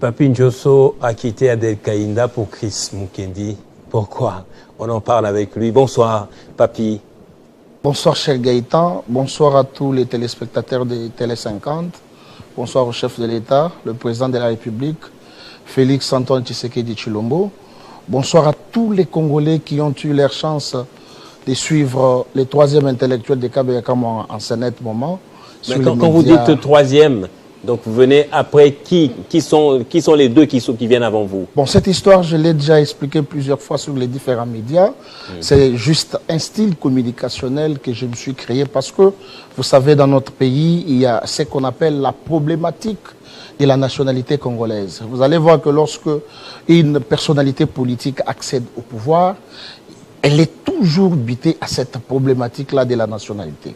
Papi Njosso a quitté Adel Kaïnda pour Chris Mukendi. Pourquoi? On en parle avec lui. Bonsoir, Papi. Bonsoir, cher Gaëtan. Bonsoir à tous les téléspectateurs de Télé 50. Bonsoir au chef de l'État, le président de la République, Félix Antoine Tshisekedi Tshilombo. Bonsoir à tous les Congolais qui ont eu leur chance de suivre les troisièmes intellectuels de Kabeyaka en ce net moment. Mais quand vous dites troisième, donc vous venez après qui sont les deux qui viennent avant vous? Bon, cette histoire, je l'ai déjà expliqué plusieurs fois sur les différents médias. C'est juste un style communicationnel que je me suis créé parce que, vous savez, dans notre pays, il y a ce qu'on appelle la problématique de la nationalité congolaise. Vous allez voir que lorsque une personnalité politique accède au pouvoir, elle est toujours butée à cette problématique-là de la nationalité.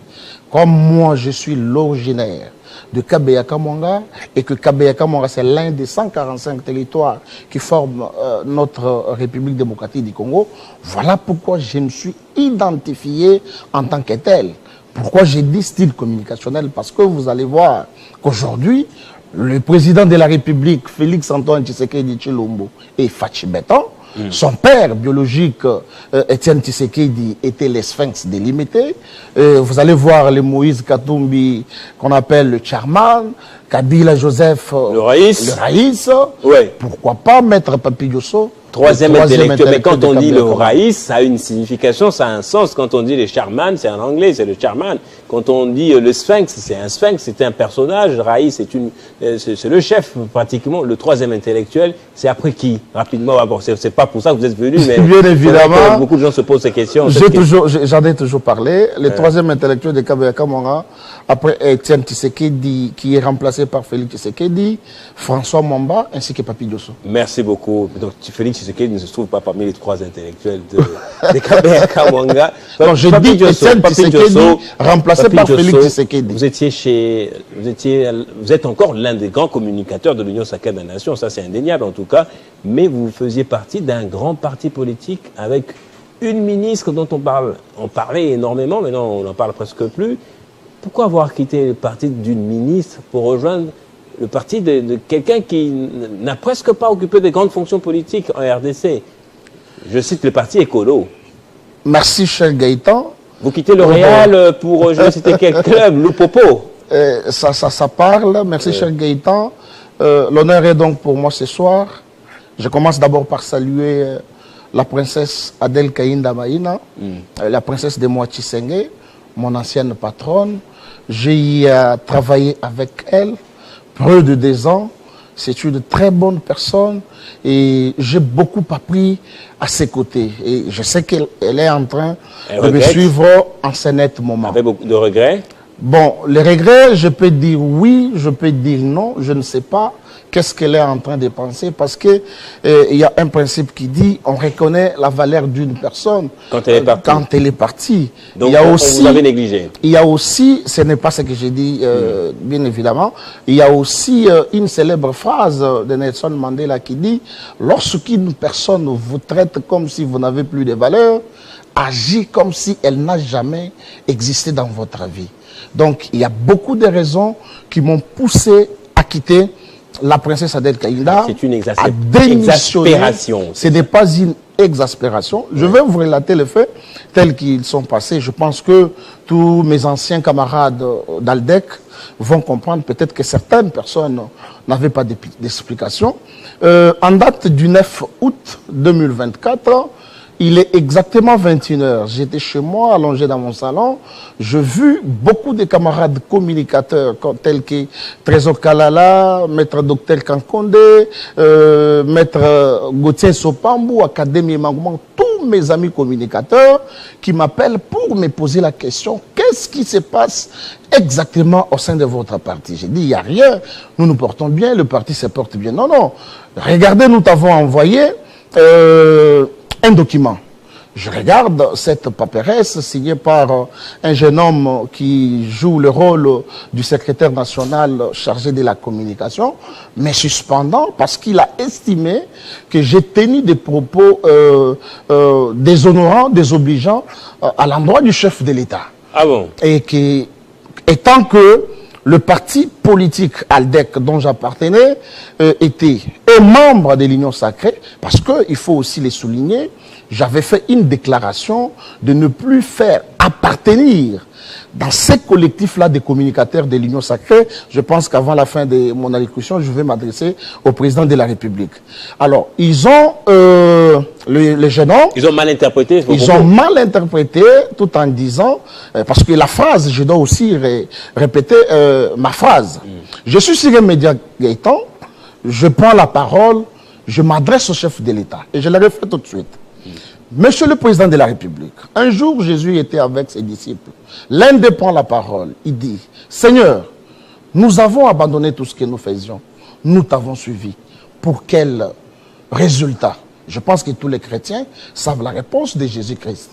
Comme moi, je suis l'originaire de Kabeyaka Mwanga et que Kabeyaka Mwanga, c'est l'un des 145 territoires qui forment notre République démocratique du Congo. Voilà pourquoi je me suis identifié en tant que tel. Pourquoi j'ai dit style communicationnel? Parce que vous allez voir qu'aujourd'hui, le président de la République, Félix Antoine Tshisekedi Tshilombo, est Fachi Beton. Son père biologique, Étienne Tshisekedi, était le Sphinx délimité. Vous allez voir le Moïse Katumbi, qu'on appelle le Charman, Kabila Joseph, le Raïs. Ouais. Pourquoi pas mettre Papi Njosso? Troisième intellectuel. Mais quand on dit le Raïs, ça a une signification, ça a un sens. Quand on dit le Charman, c'est en anglais, c'est le Charman. Quand on dit le Sphinx, c'est un Sphinx, c'est un personnage. Raïs, c'est le chef, pratiquement. Le troisième intellectuel, c'est après qui? Rapidement, bon, c'est pas pour ça que vous êtes venu, mais bien évidemment, beaucoup de gens se posent ces questions. J'en ai toujours parlé. Le troisième intellectuel de Kabeyaka Mwanga, après Étienne Tshisekedi, qui est remplacé par Félix Tshisekedi, François Mwamba, ainsi que Papi Njosso. Merci beaucoup. Donc, Félix Tshisekedi ne se trouve pas parmi les trois intellectuels de Kabeyaka Mwanga. Non, je dis Étienne Tshisekedi, remplacé par Félix Tshisekedi. Vous êtes encore l'un des grands communicateurs de l'Union sacrée des nations, ça c'est indéniable en tout cas, mais vous faisiez partie d'un grand parti politique avec une ministre dont on parlait énormément, mais non, on n'en parle presque plus. Pourquoi avoir quitté le parti d'une ministre pour rejoindre le parti de quelqu'un qui n'a presque pas occupé de grandes fonctions politiques en RDC? Je cite le parti écolo. Merci, cher Gaëtan. Vous quittez le Real pour, je ne sais quel club, Lupopo. Ça parle. Merci, cher Gaëtan. L'honneur est donc pour moi ce soir. Je commence d'abord par saluer la princesse Adel Kaïnda Maïna, la princesse de Moatisenge, mon ancienne patronne. J'ai travaillé avec elle près de 2 ans. C'est une très bonne personne et j'ai beaucoup appris à ses côtés. Et je sais qu'elle est en train de me suivre en ce net moment. Avec beaucoup de regrets? Bon, les regrets, je peux dire oui, je peux dire non, je ne sais pas qu'est-ce qu'elle est en train de penser parce que il y a un principe qui dit on reconnaît la valeur d'une personne quand elle est partie. Donc, il y a aussi, vous avez négligé. Il y a aussi, ce n'est pas ce que j'ai dit, bien évidemment, il y a aussi une célèbre phrase de Nelson Mandela qui dit lorsqu'une personne vous traite comme si vous n'avez plus de valeur, agissez comme si elle n'a jamais existé dans votre vie. Donc, il y a beaucoup de raisons qui m'ont poussé à quitter la princesse Adel Kaïnda. C'est une exaspération. Ce n'est pas une exaspération. Je vais vous relater les faits tels qu'ils sont passés. Je pense que tous mes anciens camarades d'Aldec vont comprendre. Peut-être que certaines personnes n'avaient pas d'explication. En date du 9 août 2024, il est exactement 21h. J'étais chez moi, allongé dans mon salon. J'ai vu beaucoup de camarades communicateurs tels que Trésor Kalala, Maître Docteur Kankonde, Maître Gauthier Sopambou, Académie Mangouman, tous mes amis communicateurs qui m'appellent pour me poser la question, qu'est-ce qui se passe exactement au sein de votre parti? J'ai dit, il n'y a rien, nous nous portons bien, le parti se porte bien. Non, non, regardez, nous t'avons envoyé un document. Je regarde cette paperasse signée par un jeune homme qui joue le rôle du secrétaire national chargé de la communication, mais suspendant parce qu'il a estimé que j'ai tenu des propos déshonorants, désobligeants à l'endroit du chef de l'État. Ah bon? Et que, étant que le parti politique ALDEC dont j'appartenais était et membre de l'Union sacrée, parce qu'il faut aussi les souligner, j'avais fait une déclaration de ne plus faire appartenir dans ces collectifs-là des communicateurs de l'Union sacrée. Je pense qu'avant la fin de mon allocution, je vais m'adresser au président de la République. Alors, ils ont, les jeunes hommes... Ils ont mal interprété. Ils ont mal interprété tout en disant, parce que la phrase, je dois aussi répéter ma phrase. Je suis sur les médias Gaëtan, je prends la parole, je m'adresse au chef de l'État. Et je l'avais fait tout de suite. Monsieur le Président de la République, un jour Jésus était avec ses disciples. L'un d'eux prend la parole. Il dit, Seigneur, nous avons abandonné tout ce que nous faisions. Nous t'avons suivi. Pour quel résultat? Je pense que tous les chrétiens savent la réponse de Jésus-Christ.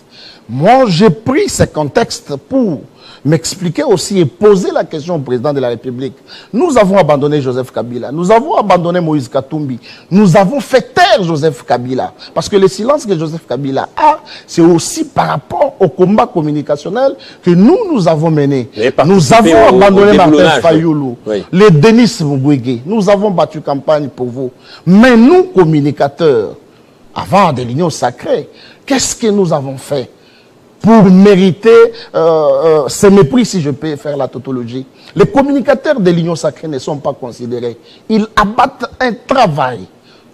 Moi, j'ai pris ce contexte pour m'expliquer aussi et poser la question au président de la République. Nous avons abandonné Joseph Kabila. Nous avons abandonné Moïse Katumbi. Nous avons fait taire Joseph Kabila. Parce que le silence que Joseph Kabila a, c'est aussi par rapport au combat communicationnel que nous avons mené. Nous avons abandonné Martin Fayoulou, les Denis Mukwege. Nous avons battu campagne pour vous. Mais nous, communicateurs, avant de l'Union sacrée, qu'est-ce que nous avons fait pour mériter ce mépris, si je peux faire la tautologie? Les communicateurs de l'Union sacrée ne sont pas considérés. Ils abattent un travail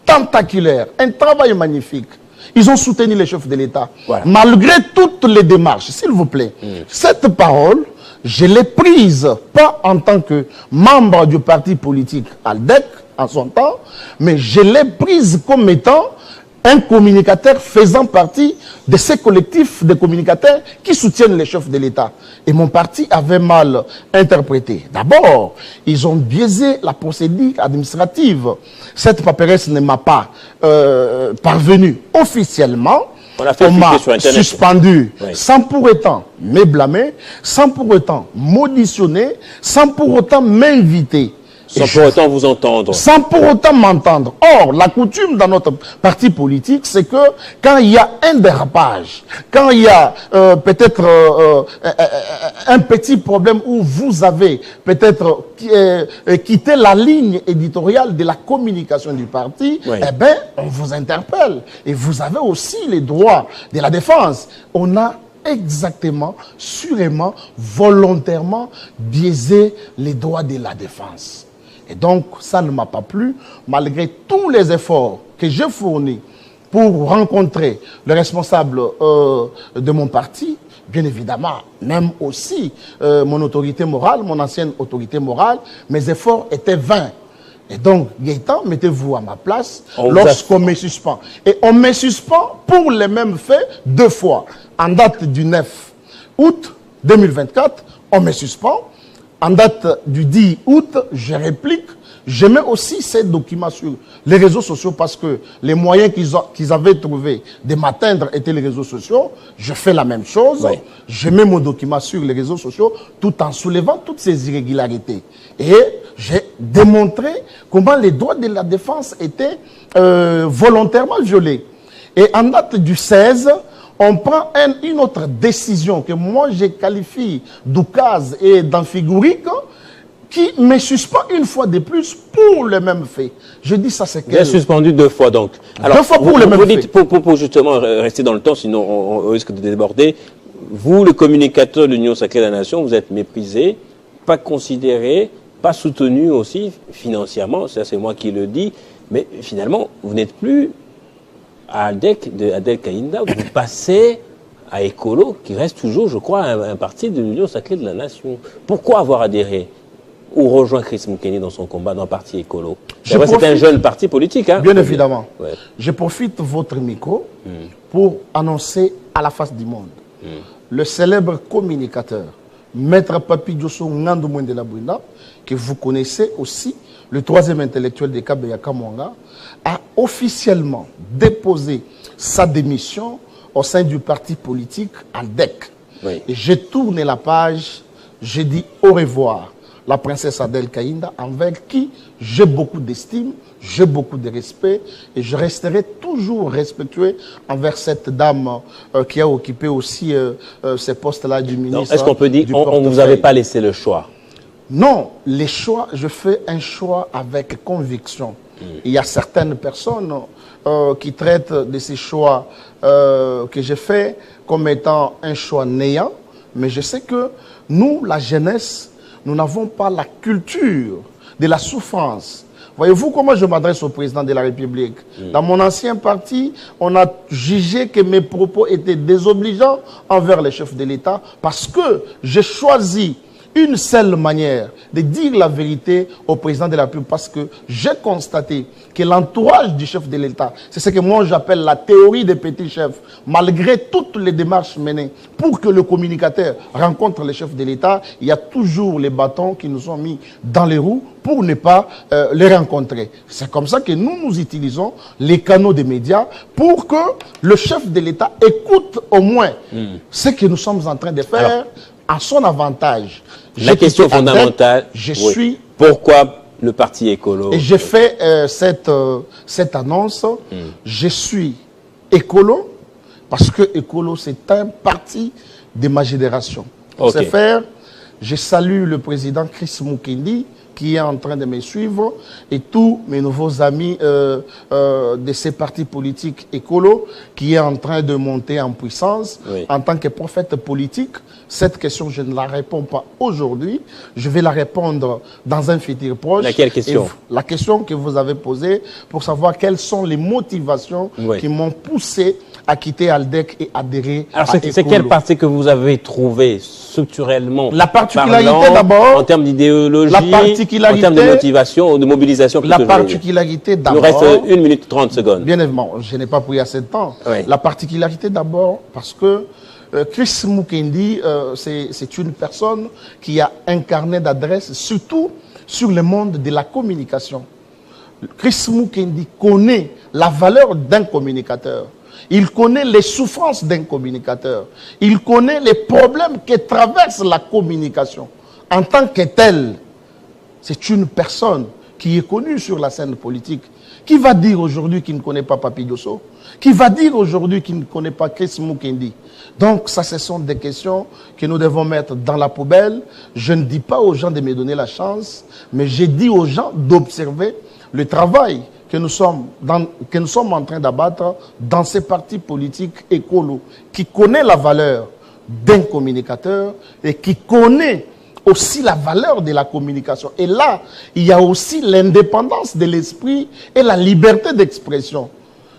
tentaculaire, un travail magnifique. Ils ont soutenu les chefs de l'État. Voilà. Malgré toutes les démarches, s'il vous plaît. Cette parole, je l'ai prise, pas en tant que membre du parti politique ALDEC, en son temps, mais je l'ai prise comme étant un communicateur faisant partie de ces collectifs de communicateurs qui soutiennent les chefs de l'État. Et mon parti avait mal interprété. D'abord, ils ont biaisé la procédure administrative. Cette paperasse ne m'a pas parvenue officiellement. On m'a suspendu sans pour autant me blâmer, sans pour autant m'auditionner, sans pour autant m'inviter. Sans pour autant vous entendre. Sans pour autant m'entendre. Or, la coutume dans notre parti politique, c'est que quand il y a un dérapage, quand il y a peut-être un petit problème où vous avez peut-être quitté la ligne éditoriale de la communication du parti, eh bien, on vous interpelle. Et vous avez aussi les droits de la défense. On a exactement, sûrement, volontairement biaisé les droits de la défense. Et donc, ça ne m'a pas plu, malgré tous les efforts que j'ai fournis pour rencontrer le responsable de mon parti, bien évidemment, même aussi mon autorité morale, mon ancienne autorité morale, mes efforts étaient vains. Et donc, Gaëtan, mettez-vous à ma place lorsqu'on me suspend. Et on me suspend pour les mêmes faits 2 fois. En date du 9 août 2024, on me suspend. En date du 10 août, je réplique. Je mets aussi ces documents sur les réseaux sociaux parce que les moyens qu'ils avaient trouvés de m'atteindre étaient les réseaux sociaux. Je fais la même chose. Oui. Je mets mon document sur les réseaux sociaux tout en soulevant toutes ces irrégularités. Et j'ai démontré comment les droits de la défense étaient volontairement violés. Et en date du 16, on prend une autre décision que moi je qualifie d'oukase et d'amphigurique qui me suspend une fois de plus pour le même fait. Je dis ça, c'est que... Bien suspendu 2 fois donc. Alors, 2 fois pour le même fait. Pour justement rester dans le temps, sinon on risque de déborder. Vous, le communicateur de l'Union sacrée de la Nation, vous êtes méprisé, pas considéré, pas soutenu aussi financièrement, ça c'est moi qui le dis, mais finalement, vous n'êtes plus à ALDEC de Adel Kaïnda, vous passez à Ekolo, qui reste toujours, je crois, un parti de l'Union sacrée de la Nation. Pourquoi avoir adhéré ou rejoint Chris Mukeni dans son combat dans le parti Ekolo? C'est un jeune parti politique. Hein, bien évidemment. Ouais. Je profite de votre micro pour annoncer à la face du monde le célèbre communicateur, Maître Papi Diosso Ngandou Mwendela Bouina, que vous connaissez aussi, le 3e intellectuel de Kabeya Kamwanga, a officiellement déposé sa démission au sein du parti politique ALDEC. Oui. Et j'ai tourné la page, j'ai dit au revoir la princesse Adel Kaïnda, envers qui j'ai beaucoup d'estime, j'ai beaucoup de respect, et je resterai toujours respectueux envers cette dame qui a occupé aussi ces postes-là du ministre. Est-ce qu'on peut dire qu'on ne vous avait pas laissé le choix? Non, les choix, je fais un choix avec conviction. Il y a certaines personnes qui traitent de ces choix que j'ai fait comme étant un choix néant, mais je sais que nous, la jeunesse, nous n'avons pas la culture de la souffrance. Voyez-vous comment je m'adresse au président de la République? Dans mon ancien parti, on a jugé que mes propos étaient désobligeants envers les chefs de l'État parce que j'ai choisi une seule manière de dire la vérité au président de la République parce que j'ai constaté que l'entourage du chef de l'État, c'est ce que moi j'appelle la théorie des petits chefs, malgré toutes les démarches menées pour que le communicateur rencontre les chefs de l'État, il y a toujours les bâtons qui nous sont mis dans les roues pour ne pas les rencontrer. C'est comme ça que nous utilisons les canaux des médias pour que le chef de l'État écoute au moins ce que nous sommes en train de faire. Alors, à son avantage. La question fondamentale, je suis... Pourquoi le parti écolo? Et j'ai fait cette annonce. Je suis écolo parce que écolo, c'est un parti de ma génération. Pour ce faire, je salue le président Chris Mukendi qui est en train de me suivre et tous mes nouveaux amis de ces partis politiques écolos qui est en train de monter en puissance. En tant que prophète politique, cette question, je ne la réponds pas aujourd'hui. Je vais la répondre dans un futur proche. Laquelle question? La question que vous avez posée pour savoir quelles sont les motivations qui m'ont poussé à quitter Aldec et adhérer à Écolo. C'est quel parti que vous avez trouvé structurellement? La particularité d'abord, en termes d'idéologie, en termes de motivation, de mobilisation. La particularité d'abord... Il nous reste 1 minute 30 secondes. Bien évidemment, je n'ai pas pris assez de temps. La particularité d'abord parce que Chris Mukendi, c'est une personne qui a un carnet d'adresses, surtout sur le monde de la communication. Chris Mukendi connaît la valeur d'un communicateur. Il connaît les souffrances d'un communicateur. Il connaît les problèmes que traverse la communication. En tant que tel, c'est une personne qui est connue sur la scène politique. Qui va dire aujourd'hui qu'il ne connaît pas Papi Diosso? Qui va dire aujourd'hui qu'il ne connaît pas Chris Mukendi? Donc, ça, ce sont des questions que nous devons mettre dans la poubelle. Je ne dis pas aux gens de me donner la chance, mais je dis aux gens d'observer le travail que nous sommes en train d'abattre dans ces partis politiques écolos, qui connaît la valeur d'un communicateur et qui connaît aussi la valeur de la communication. Et là, il y a aussi l'indépendance de l'esprit et la liberté d'expression.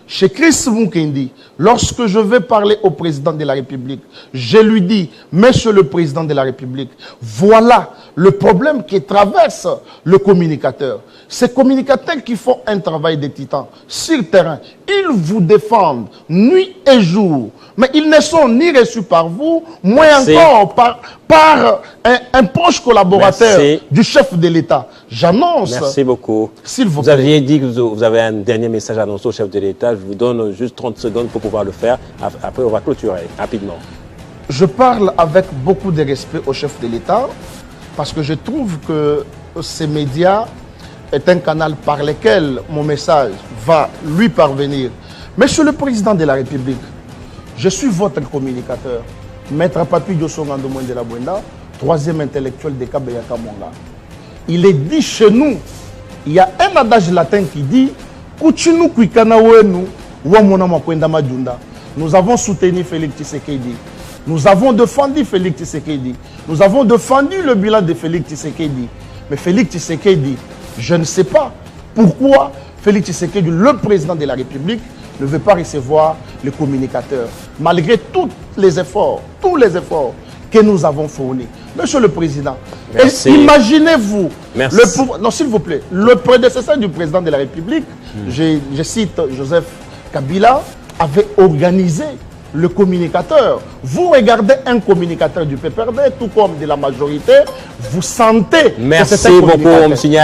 Chez Chris Mukendi, lorsque je vais parler au président de la République, je lui dis, Monsieur le président de la République, voilà le problème qui traverse le communicateur. Ces communicateurs qui font un travail de titan sur le terrain, ils vous défendent nuit et jour, mais ils ne sont ni reçus par vous, moins encore par un proche collaborateur du chef de l'État. J'annonce. Merci beaucoup. S'il vous plaît. Vous aviez dit que vous avez un dernier message à annoncer au chef de l'État. Je vous donne juste 30 secondes pour pouvoir le faire. Après, on va clôturer rapidement. Je parle avec beaucoup de respect au chef de l'État parce que je trouve que ces médias est un canal par lequel mon message va lui parvenir. Monsieur le président de la République, je suis votre communicateur. Maître Papi Diosso Ngandomoué de la Bwenda, troisième intellectuel de Kabeyaka Monga. Il est dit chez nous, il y a un adage latin qui dit Kuchinu Kwikana Wenu, Wamona Makwenda Madjunda. Nous avons soutenu Félix Tshisekedi. Nous avons défendu Félix Tshisekedi. Nous avons défendu le bilan de Félix Tshisekedi. Mais Félix Tshisekedi, je ne sais pas pourquoi Félix Tshisekedi, le président de la République, ne veut pas recevoir les communicateurs, malgré tous les efforts que nous avons fournis. Monsieur le Président, imaginez-vous, non s'il vous plaît, le prédécesseur du président de la République, je cite Joseph Kabila, avait organisé le communicateur. Vous regardez un communicateur du PPRD, tout comme de la majorité, vous sentez que c'est un communicateur. Merci beaucoup, M.